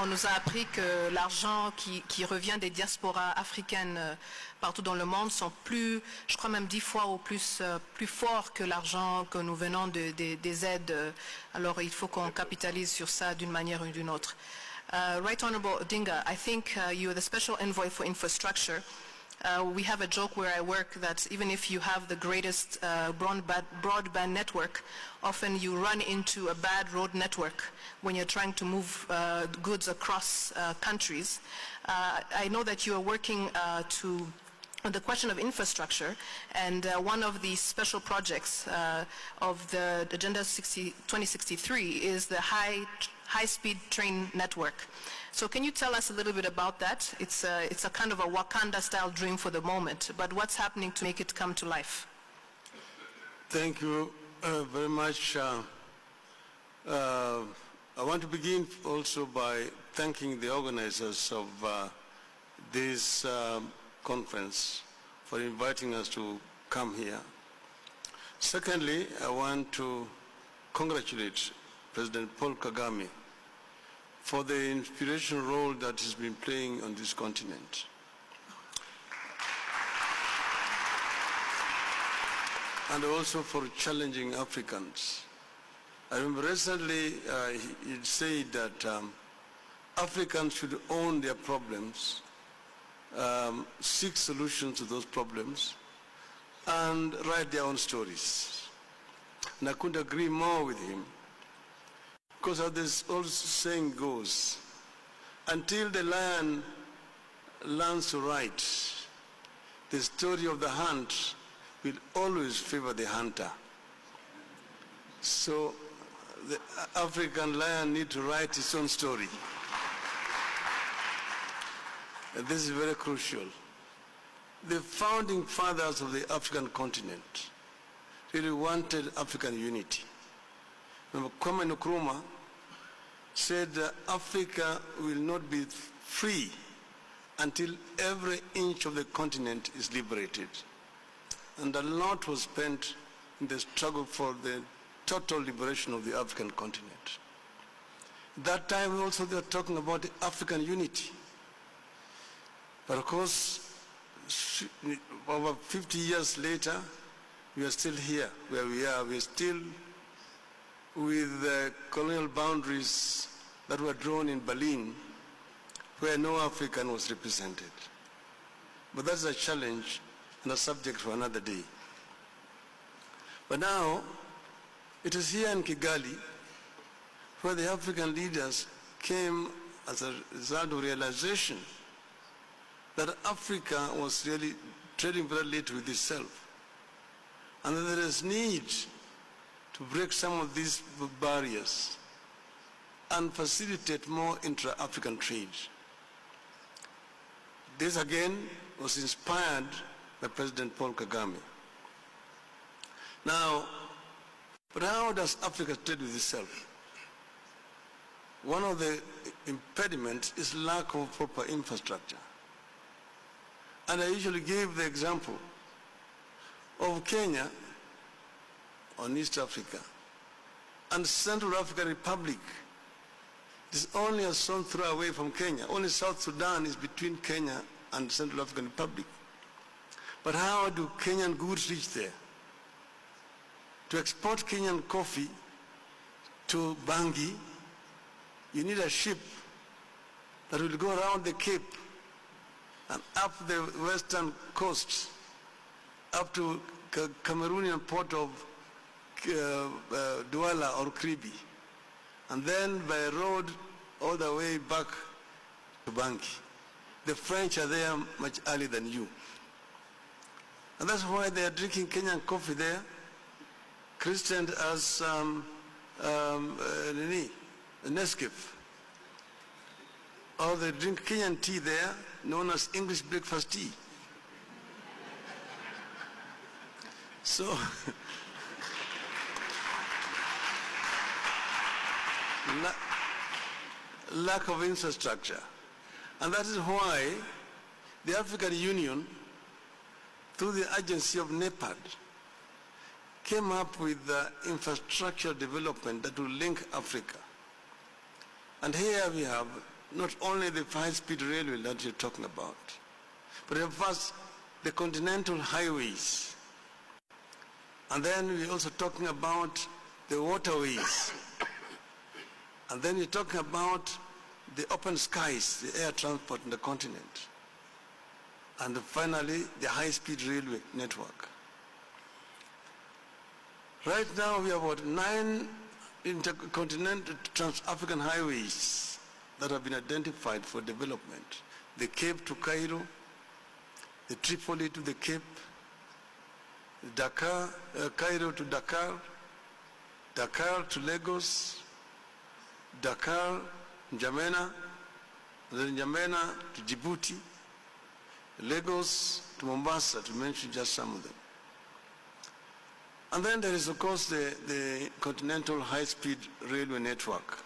On nous a appris que l'argent qui revient des diasporas africaines partout dans le monde sont plus, je crois même 10 fois ou plus fort que l'argent que nous venons des aides. Alors il faut qu'on capitalise sur ça d'une manière ou d'une autre. Right Honorable Odinga, I think you are the special envoy for infrastructure. We have a joke where I work that even if you have the greatest broadband network, often you run into a bad road network when you're trying to move goods across countries. I know that you are working on the question of infrastructure, and one of the special projects of the Agenda 2063 is the high-speed train network. So can you tell us a little bit about that? It's a kind of a Wakanda-style dream for the moment, but what's happening to make it come to life? Thank you very much. I want to begin also by thanking the organizers of this conference for inviting us to come here. Secondly, I want to congratulate President Paul Kagame for the inspirational role that he's been playing on this continent. And also for challenging Africans. I remember recently he said that Africans should own their problems, seek solutions to those problems, and write their own stories. And I couldn't agree more with him. Because as this old saying goes, until the lion learns to write, the story of the hunt will always favor the hunter. So the African lion needs to write its own story. And this is very crucial. The founding fathers of the African continent really wanted African unity. Remember, Kwame Nkrumah said that Africa will not be free until every inch of the continent is liberated. And a lot was spent in the struggle for the total liberation of the African continent. That time also they were talking about the African unity. But of course, over 50 years later, we are still here where we are. We are still with the colonial boundaries that were drawn in Berlin, where no African was represented. But that's a challenge and a subject for another day. But now, it is here in Kigali where the African leaders came as a result of realization that Africa was really trading very little with itself, and that there is need to break some of these barriers and facilitate more intra-African trade. This again was inspired by President Paul Kagame. Now, but how does Africa trade with itself? One of the impediments is lack of proper infrastructure. And I usually give the example of Kenya on East Africa and Central African Republic. It is only a stone's throw away from Kenya. Only South Sudan is between Kenya and Central African Republic. But how do Kenyan goods reach there? To export Kenyan coffee to Bangi, you need a ship that will go around the Cape and up the western coast, up to Cameroonian port of Douala or Kribi, and then by road all the way back to Bangi. The French are there much earlier than you. And that's why they are drinking Kenyan coffee there, christened as Nescafe. Or they drink Kenyan tea there, known as English breakfast tea. So, lack of infrastructure. And that is why the African Union, through the agency of NEPAD, came up with the infrastructure development that will link Africa. And here we have not only the high-speed railway that you're talking about, but first the continental highways. And then we're also talking about the waterways. And then you're talking about the open skies, the air transport in the continent. And finally, the high-speed railway network. Right now, we have about 9 intercontinental trans-African highways that have been identified for development. The Cape to Cairo, the Tripoli to the Cape, Dakar, Cairo to Dakar, Dakar to Lagos, Dakar, N'Djamena, then N'Djamena to Djibouti, Lagos to Mombasa, to mention just some of them. And then there is, of course, the continental high-speed railway network,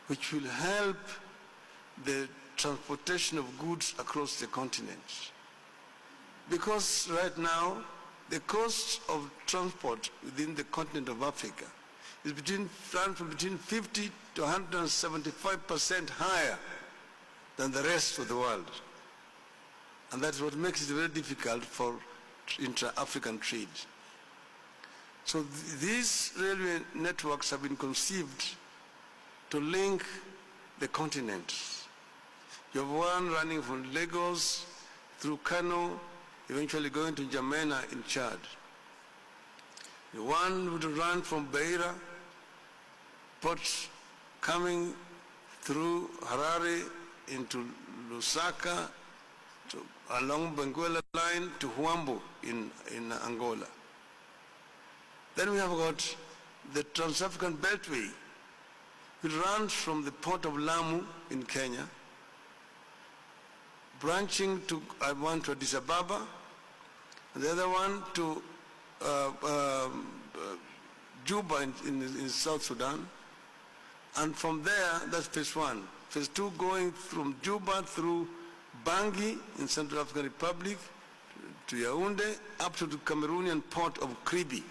which will help the transportation of goods across the continent. Because right now, the cost of transport within the continent of Africa is between 50 to 175% higher than the rest of the world. And that's what makes it very difficult for intra-African trade. So these railway networks have been conceived to link the continents. You have one running from Lagos through Kano, eventually going to N'Djamena in Chad. One would run from Beira, port coming through Harare into Lusaka, along Benguela line to Huambo in Angola. Then we have got the Trans-African Beltway, which runs from the port of Lamu in Kenya, branching to one to Addis Ababa, and the other one to Juba in South Sudan. And from there, that's phase 1. Phase 2 going from Juba through Bangui in Central African Republic to Yaoundé up to the Cameroonian port of Kribi,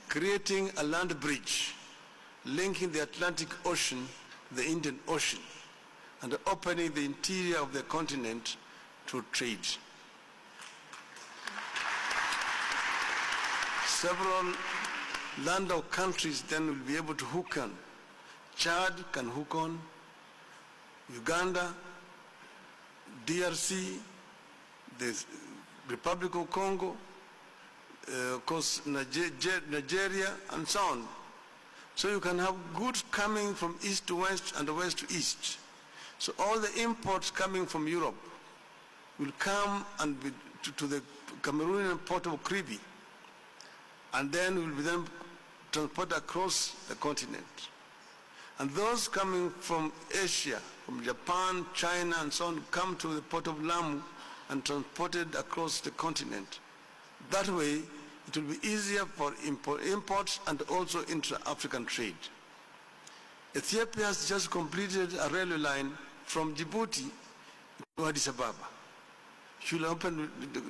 creating a land bridge linking the Atlantic Ocean to the Indian Ocean and opening the interior of the continent to trade. Several landlocked countries then will be able to hook on. Chad can hook on, Uganda, DRC, the Republic of Congo, of course Nigeria, and so on. So you can have goods coming from east to west and west to east. So all the imports coming from Europe will come and be to the Cameroonian port of Kribi, and then will be then transported across the continent. And those coming from Asia, from Japan, China, and so on, come to the port of Lamu and transported across the continent. That way, it will be easier for imports and also intra-African trade. Ethiopia has just completed a railway line from Djibouti to Addis Ababa. She will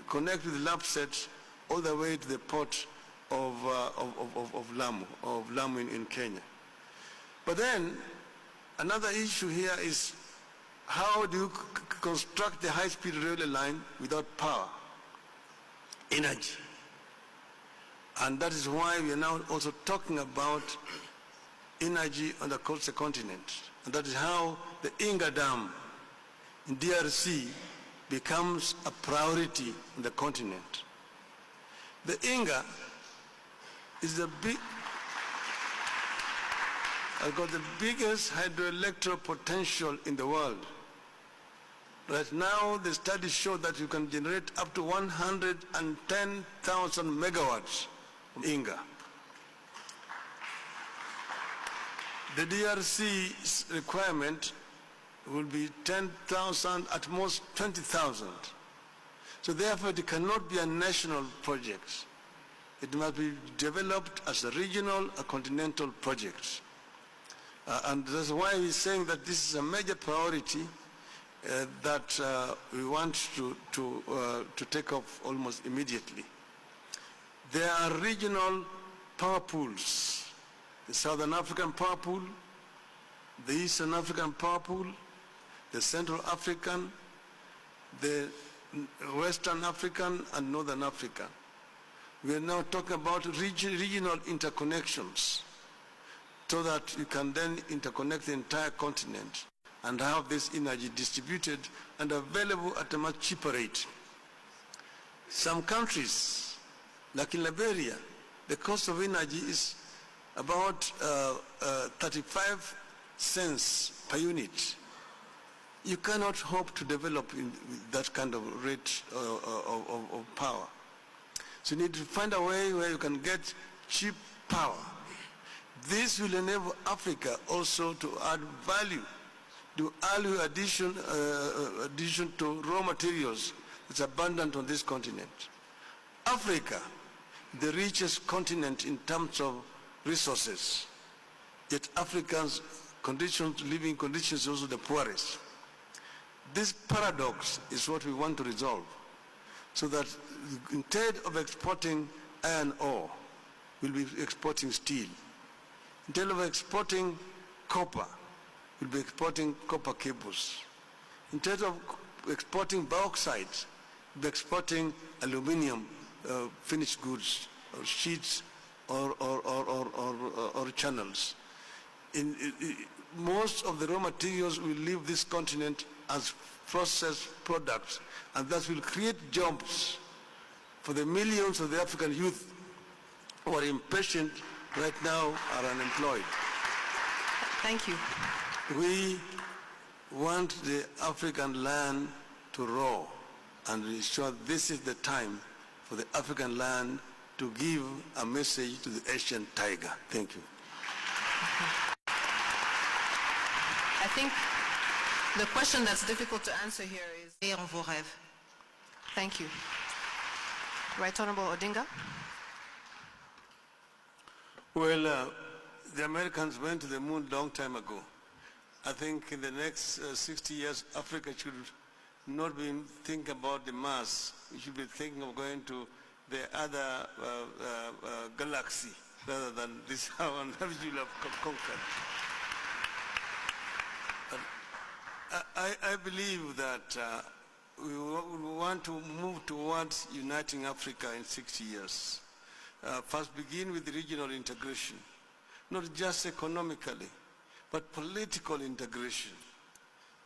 connect with Lapset all the way to the port of Lamu in Kenya. But then, another issue here is how do you construct the high-speed railway line without power, energy? And that is why we are now also talking about energy across the continent. And that is how the Inga Dam in DRC becomes a priority in the continent. The Inga is has got the biggest hydroelectric potential in the world. Right now, the studies show that you can generate up to 110,000 megawatts from Inga. The DRC's requirement will be 10,000, at most 20,000. So therefore, it cannot be a national project. It must be developed as a regional, a continental project. And that's why we're saying that this is a major priority that we want to take off almost immediately. There are regional power pools, the Southern African power pool, the Eastern African power pool, the Central African, the Western African, and Northern African. We are now talking about regional interconnections so that you can then interconnect the entire continent and have this energy distributed and available at a much cheaper rate. Some countries, like in Liberia, the cost of energy is about 35 cents per unit. You cannot hope to develop in that kind of rate of power. So you need to find a way where you can get cheap power. This will enable Africa also to add value, to value addition to raw materials that's abundant on this continent. Africa, the richest continent in terms of resources, yet Africans' living conditions are also the poorest. This paradox is what we want to resolve, so that instead of exporting iron ore, we'll be exporting steel. Instead of exporting copper, we'll be exporting copper cables. Instead of exporting bauxite, we'll be exporting aluminum, finished goods, or sheets, or channels. Most of the raw materials will leave this continent as processed products, and that will create jobs for the millions of the African youth who are impatient right now, are unemployed. Thank you. We want the African land to roar, and ensure this is the time for the African land to give a message to the Asian tiger. Thank you. I think the question that's difficult to answer here is... Et en vos rêves. Thank you. Right Honorable Odinga. Well, the Americans went to the moon a long time ago. I think in the next 60 years, Africa should not be thinking about the Mars. We should be thinking of going to the other galaxy rather than this one that we will have conquered. I believe that we want to move towards uniting Africa in 60 years. First begin with regional integration, not just economically, but political integration,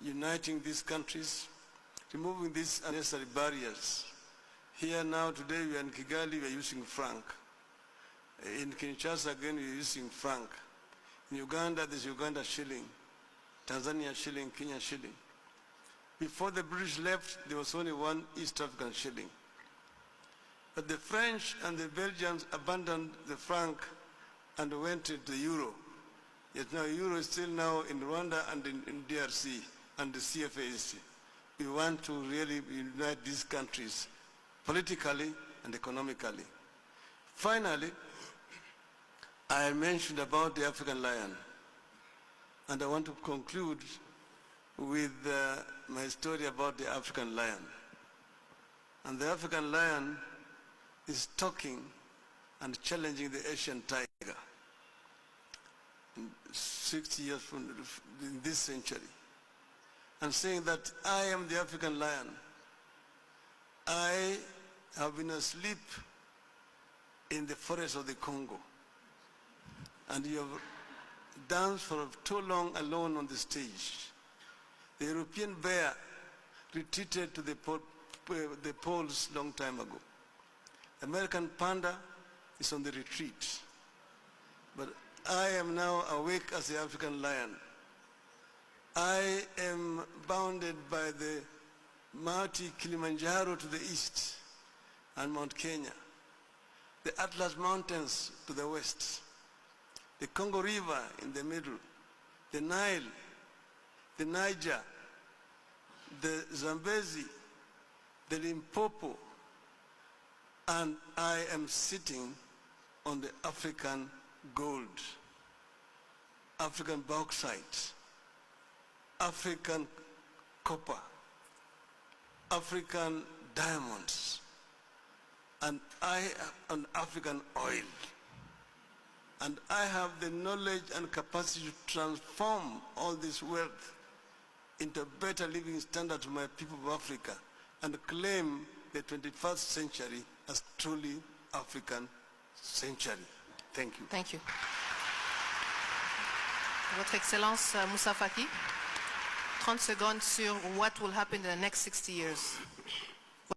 uniting these countries, removing these unnecessary barriers. Here now, today we are in Kigali, we are using franc. In Kinshasa again, we are using franc. In Uganda, there's Uganda shilling, Tanzania shilling, Kenya shilling. Before the British left, there was only one East African shilling. But the French and the Belgians abandoned the franc and went to the euro. Yet now euro is still now in Rwanda and in DRC and the CFAC. We want to really unite these countries politically and economically. Finally, I mentioned about the African lion, and I want to conclude with my story about the African lion. And the African lion is talking and challenging the Asian tiger 60 years from this century, and saying that I am the African lion. I have been asleep in the forest of the Congo, and you have danced for too long alone on the stage. The European bear retreated to the poles long time ago. American panda is on the retreat. But I am now awake as the African lion. I am bounded by the mighty Kilimanjaro to the east and Mount Kenya, the Atlas Mountains to the west, the Congo River in the middle, the Nile, the Niger, the Zambezi, the Limpopo, and I am sitting on the African gold, African bauxite, African copper, African diamonds, and I am African oil. And I have the knowledge and capacity to transform all this wealth into better living standards for my people of Africa and claim the 21st century as truly African century. Thank you. Thank you. Votre Excellence Moussa Faki, 30 secondes sur what will happen in the next 60 years.